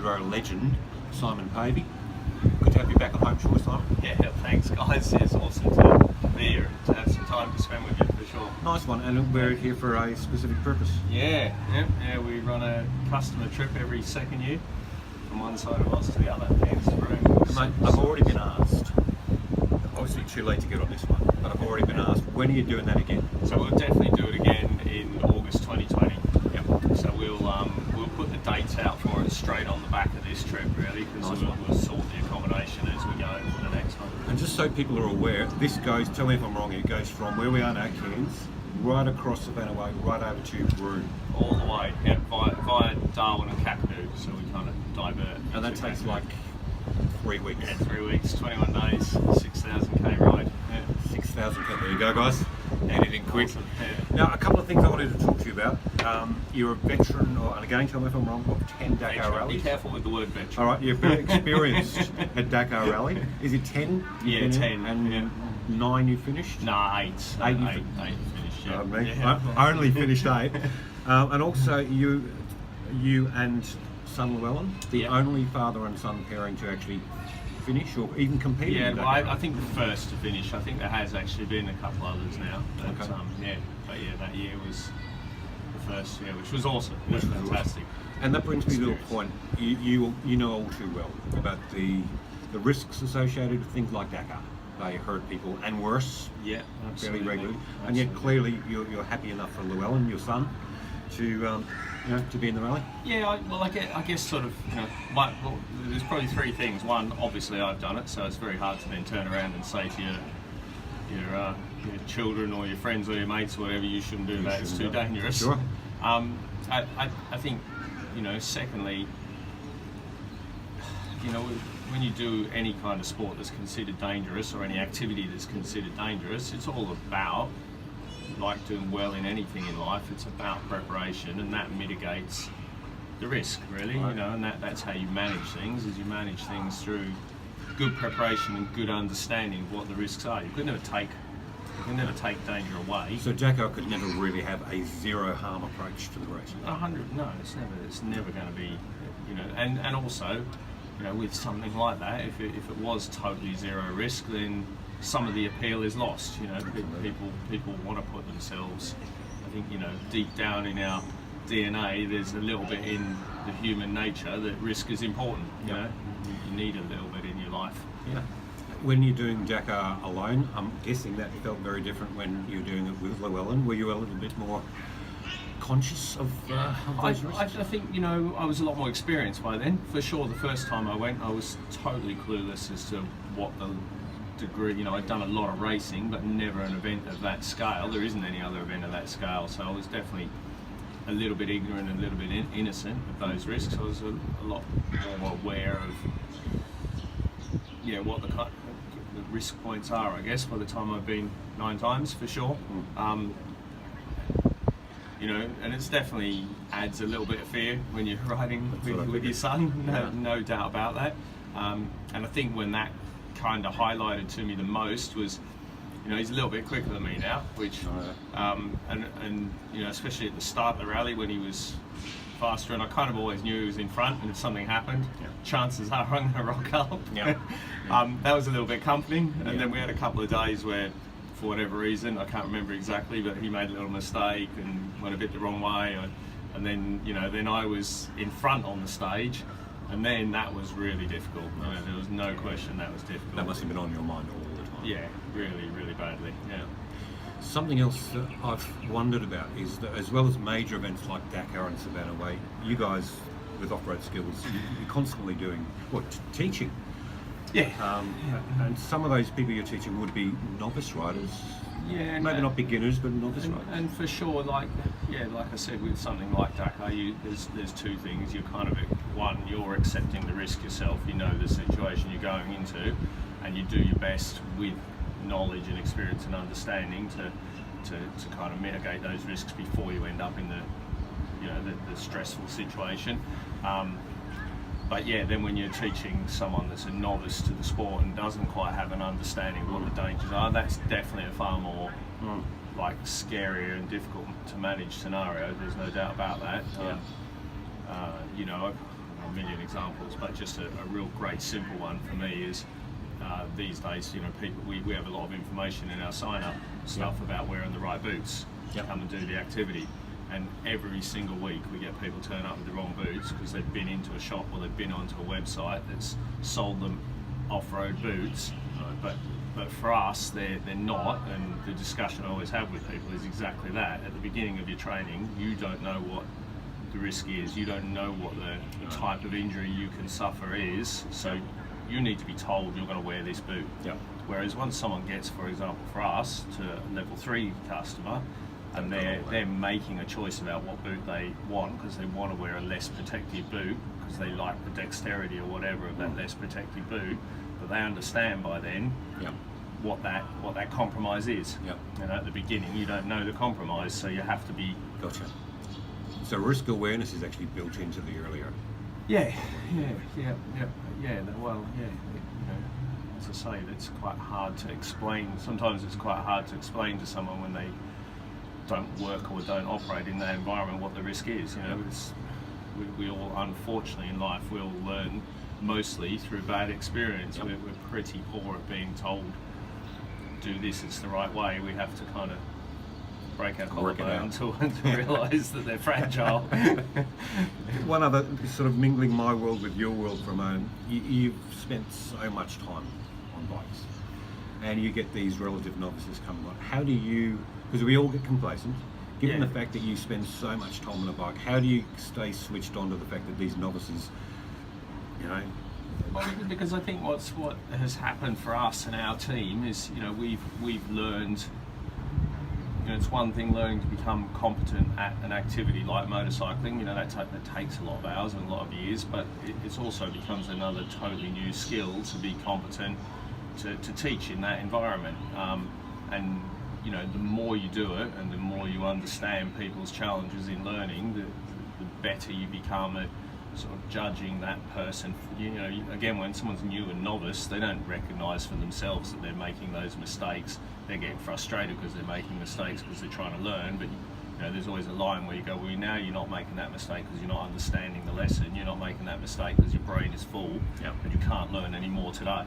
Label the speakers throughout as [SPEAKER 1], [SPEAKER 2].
[SPEAKER 1] enduro legend, Simon Pavey. Good to have you back on home shore, Simon.
[SPEAKER 2] Yeah, thanks guys. It's awesome to be here and to have some time to spend with you for sure.
[SPEAKER 1] Nice one, and we're here for a specific purpose.
[SPEAKER 2] Yeah, we run a customer trip every second year from one side of us to the other. Cairns to Broome.
[SPEAKER 1] Mate, I've already been asked, obviously too late to get on this one, but I've already been asked, when are you doing that again?
[SPEAKER 2] So we'll definitely do it again in August 2020.
[SPEAKER 1] Yep.
[SPEAKER 2] So we'll put the dates out for it straight on the back of this trip, really, because we'll sort the accommodation as we go for the next one.
[SPEAKER 1] And just so people are aware, this goes, tell me if I'm wrong, it goes from where we are now, Cairns, right across Savannah Way, right over to Broome.
[SPEAKER 2] All the way, yeah, via Darwin and Kakadu, so we kind of divert.
[SPEAKER 1] And that takes like 3 weeks.
[SPEAKER 2] Yeah, 3 weeks, 21 days, 6,000k ride. Yeah.
[SPEAKER 1] 6,000k, there you go guys. Anything quick.
[SPEAKER 2] Awesome. Yeah.
[SPEAKER 1] Now, a couple of things I wanted to talk to you about. You're a veteran, and again, tell me if I'm wrong, of 10 Dakar rallies.
[SPEAKER 2] Be careful with the word veteran.
[SPEAKER 1] All right, you're very experienced at Dakar Rally. Is it 10?
[SPEAKER 2] Yeah, 10.
[SPEAKER 1] And 9 you finished?
[SPEAKER 2] Nah, 8.
[SPEAKER 1] 8
[SPEAKER 2] you finished, yeah.
[SPEAKER 1] Yeah. I only finished 8. And also, you and son Llewellyn, the only father and son pairing to actually finish or even compete.
[SPEAKER 2] Yeah, well, I think the first to finish. I think there has actually been a couple others now. But,
[SPEAKER 1] okay.
[SPEAKER 2] That year was the first, which was awesome. It was fantastic.
[SPEAKER 1] And that brings me to a point. You know all too well about the risks associated with things like Dakar. They hurt people, and worse.
[SPEAKER 2] Yeah,
[SPEAKER 1] fairly
[SPEAKER 2] absolutely.
[SPEAKER 1] regularly. And yet clearly you're happy enough for Llewellyn, your son, to to be in the rally.
[SPEAKER 2] Yeah, I guess sort of, there's probably 3 things. One, obviously I've done it, so it's very hard to then turn around and say to your children or your friends or your mates or whatever, you shouldn't do that, it's too dangerous.
[SPEAKER 1] Sure.
[SPEAKER 2] I think, secondly, when you do any kind of sport that's considered dangerous or any activity that's considered dangerous, it's all about, like doing well in anything in life, it's about preparation, and that mitigates the risk, really.
[SPEAKER 1] Right.
[SPEAKER 2] And that's how you manage things, is you manage things through good preparation and good understanding of what the risks are. You can never take danger away.
[SPEAKER 1] So Dakar could never really have a zero harm approach to the race.
[SPEAKER 2] 100, no, it's never going to be, and also, with something like that, if it was totally zero risk, then some of the appeal is lost. People want to put themselves, I think, deep down in our DNA, there's a little bit in the human nature that risk is important. You need a little bit in your life.
[SPEAKER 1] Yeah. When you're doing Dakar alone, I'm guessing that felt very different when you were doing it with Llewellyn. Were you a little bit more conscious of those risks?
[SPEAKER 2] I think, I was a lot more experienced by then. For sure, the first time I went, I was totally clueless as to what the degree, I'd done a lot of racing, but never an event of that scale. There isn't any other event of that scale, so I was definitely a little bit ignorant and a little bit innocent of those risks. I was a lot more aware of what the risk points are, I guess, by the time I've been 9 times, for sure. And it's definitely adds a little bit of fear when you're riding with your son, no doubt about that. And I think when that kind of highlighted to me the most was, he's a little bit quicker than me now, which, and especially at the start of the rally when he was faster, and I kind of always knew he was in front, and if something happened, chances are I'm going to rock up. That was a little bit comforting, and then we had a couple of days where, for whatever reason, I can't remember exactly, but he made a little mistake and went a bit the wrong way, and then then I was in front on the stage, and then that was really difficult. There was no question that was difficult.
[SPEAKER 1] That must have been on your mind all the time.
[SPEAKER 2] Yeah, really, really badly. Yeah.
[SPEAKER 1] Something else that I've wondered about is that, as well as major events like Dakar and Savannah Way, you guys with off-road skills, you're constantly doing teaching. And some of those people you're teaching would be novice riders. Yeah, maybe not beginners, but novice riders.
[SPEAKER 2] And for sure, like I said, with something like Dakar, there's 2 things. You're kind of, one, you're accepting the risk yourself. You know the situation you're going into, and you do your best with knowledge and experience and understanding to kind of mitigate those risks before you end up in the stressful situation. But then when you're teaching someone that's a novice to the sport and doesn't quite have an understanding of what the dangers are, that's definitely a far more scarier and difficult to manage scenario. There's no doubt about that. a million examples, but just a real great simple one for me is these days, people we have a lot of information in our sign-up stuff about wearing the right boots to come and do the activity. And every single week we get people turn up with the wrong boots because they've been into a shop or they've been onto a website that's sold them off-road boots, but for us they're not. And the discussion I always have with people is exactly that. At the beginning of your training, you don't know what the risk is, you don't know what the type of injury you can suffer is, so you need to be told you're going to wear this boot. Whereas once someone gets, for example, for us, to a level 3 customer, and they're making a choice about what boot they want because they want to wear a less protective boot because they like the dexterity or whatever of that less protective boot, but they understand by then what that compromise is. At the beginning you don't know the compromise, so you have to be.
[SPEAKER 1] Gotcha. So risk awareness is actually built into the earlier.
[SPEAKER 2] Well, as I say, it's quite hard to explain. Sometimes it's quite hard to explain to someone when they don't work or don't operate in that environment what the risk is. We all, unfortunately, in life, we all learn mostly through bad experience. We're pretty poor at being told, do this, it's the right way. We have to kind of break our collarbone to realise that they're fragile.
[SPEAKER 1] One other, sort of mingling my world with your world for a moment, you've spent so much time on bikes and you get these relative novices coming on. How do you, because we all get complacent, given the fact that you spend so much time on a bike, how do you stay switched on to the fact that these novices,
[SPEAKER 2] Well, because I think what has happened for us and our team is, we've learned. It's one thing learning to become competent at an activity like motorcycling. That takes a lot of hours and a lot of years, but it also becomes another totally new skill to be competent to teach in that environment. And the more you do it and the more you understand people's challenges in learning, the better you become at sort of judging that person. Again, when someone's new and novice, they don't recognise for themselves that they're making those mistakes. They're getting frustrated because they're making mistakes because they're trying to learn, but there's always a line where you go, well, now you're not making that mistake because you're not understanding the lesson. You're not making that mistake because your brain is full, and you can't learn any more today.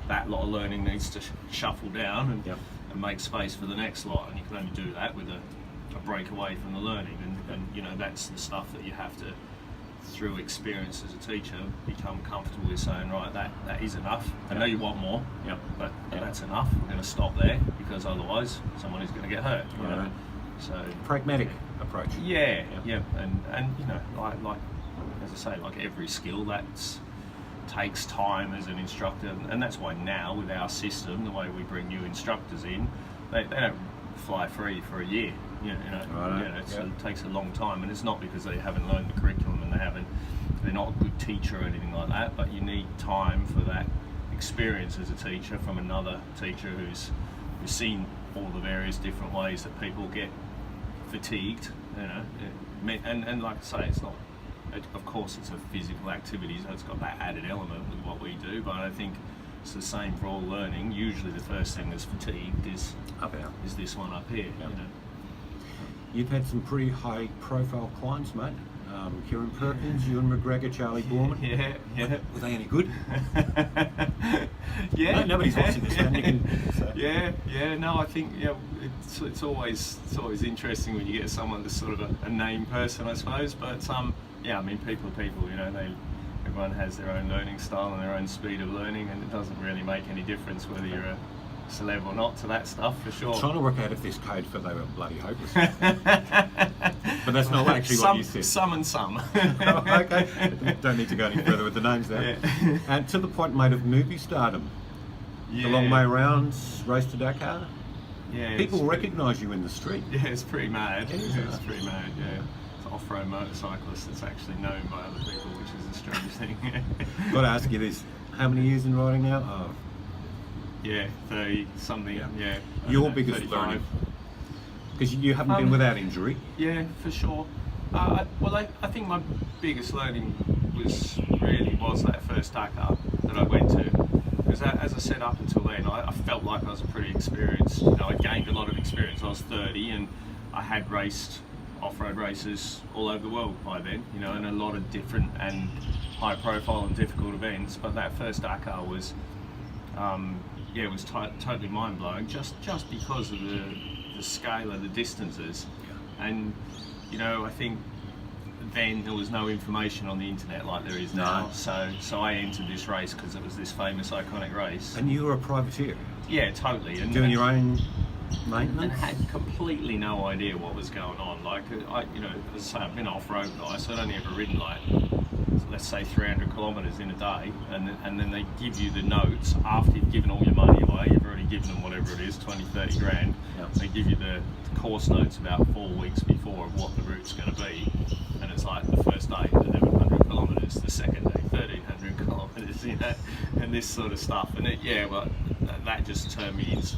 [SPEAKER 2] That lot of learning needs to shuffle down and make space for the next lot, and you can only do that with a break away from the learning, and that's the stuff that you have to, through experience as a teacher, become comfortable with saying, right, that is enough. I know you want more, but that's enough. We're going to stop there because otherwise someone is going to get hurt. So
[SPEAKER 1] pragmatic approach.
[SPEAKER 2] And like as I say, like every skill, takes time as an instructor, and that's why now with our system, the way we bring new instructors in, they don't fly free for a year. It takes a long time, and it's not because they haven't learned the curriculum and they're not a good teacher or anything like that, but you need time for that experience as a teacher from another teacher who's seen all the various different ways that people get fatigued, and like I say, it's not, of course it's a physical activity, so it's got that added element with what we do, but I think it's the same for all learning. Usually the first thing that's fatigued is this one up here.
[SPEAKER 1] You've had some pretty high profile clients, mate. Kieran Perkins, Ewan McGregor, Charley, Boornan. Were they any good? No, nobody's watching this, man.
[SPEAKER 2] No, I think it's always interesting when you get someone that's sort of a name person, I suppose. But people are people. Everyone has their own learning style and their own speed of learning, and it doesn't really make any difference whether you're a celeb or not to that stuff, for sure.
[SPEAKER 1] Trying to work out if this code for they were bloody hopeless. But that's not actually what you said.
[SPEAKER 2] Some and some.
[SPEAKER 1] Okay. Don't need to go any further with the names there. And to the point, mate, of movie stardom. The long way round, race to Dakar. People recognise you in the street.
[SPEAKER 2] It's pretty mad. It's pretty mad, It's an off-road motorcyclist that's actually known by other people, which is a strange thing.
[SPEAKER 1] Got to ask you this, how many years in riding now? Oh.
[SPEAKER 2] 30 something.
[SPEAKER 1] Your biggest 35. Learning? Because you haven't been without injury.
[SPEAKER 2] Yeah, for sure. I think my biggest learning was that first Dakar that I went to. Because as I said, up until then, I felt like I was pretty experienced. I gained a lot of experience. I was 30 and I had raced off-road races all over the world by then, you know, and a lot of different and high-profile and difficult events. But that first Dakar was, it was totally mind-blowing, just because of the scale of the distances. And you know, I think then there was no information on the internet like there is now. So I entered this race because it was this famous, iconic race.
[SPEAKER 1] And you were a privateer?
[SPEAKER 2] Yeah, totally. And
[SPEAKER 1] doing your own maintenance?
[SPEAKER 2] And had completely no idea what was going on. Like, you know, as I say, I've been an off-road guy, so I'd only ever ridden like, let's say 300 kilometres in a day, and then they give you the notes after you've given all your money away. You've already given them whatever it is, 20, 30 grand. Yep. They give you the course notes about 4 weeks before of what the route's going to be, and it's like the first day 1100 kilometres, the second day 1300 kilometres, you know, and this sort of stuff. And that just turned me into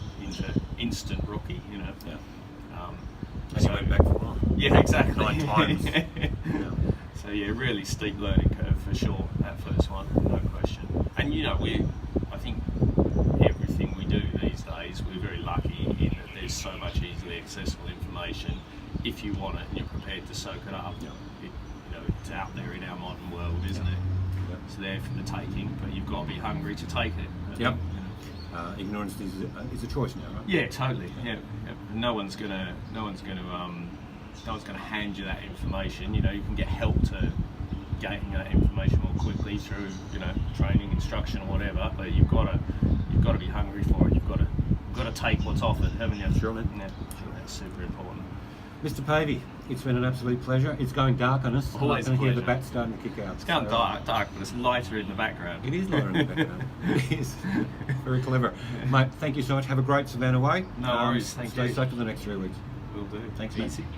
[SPEAKER 2] instant rookie, you know.
[SPEAKER 1] Yeah. And so, you went back for more.
[SPEAKER 2] Yeah, exactly.
[SPEAKER 1] 9 times. Yeah.
[SPEAKER 2] So yeah, really steep learning curve for sure, that first one, no question. And you know, I think everything we do these days, we're very lucky in that there's so much easily accessible information if you want it and you're prepared to soak it up.
[SPEAKER 1] Yeah.
[SPEAKER 2] You know, it's out there in our modern world, isn't it?
[SPEAKER 1] Yep.
[SPEAKER 2] It's there for the taking, but you've got to be hungry to take it.
[SPEAKER 1] Yep. Ignorance is a choice now, right?
[SPEAKER 2] Yeah, totally. Yeah. No one's gonna hand you that information. You know, you can get help to gain that information more quickly through, you know, training, instruction, or whatever. But you've got to be hungry for it. You've got to take what's offered, haven't you?
[SPEAKER 1] Sure, man.
[SPEAKER 2] Yeah, that's super important.
[SPEAKER 1] Mr. Pavey, it's been an absolute pleasure. It's going dark on us.
[SPEAKER 2] Always
[SPEAKER 1] I can hear the
[SPEAKER 2] pleasure.
[SPEAKER 1] bat starting to kick out.
[SPEAKER 2] It's going dark, but it's lighter in the background.
[SPEAKER 1] It is lighter in the background. It is. Very clever. Mate, thank you so much. Have a great Savannah way.
[SPEAKER 2] No worries. Thank you.
[SPEAKER 1] Stay safe for the next 3 weeks.
[SPEAKER 2] Will do.
[SPEAKER 1] Thanks,
[SPEAKER 2] Easy.
[SPEAKER 1] mate.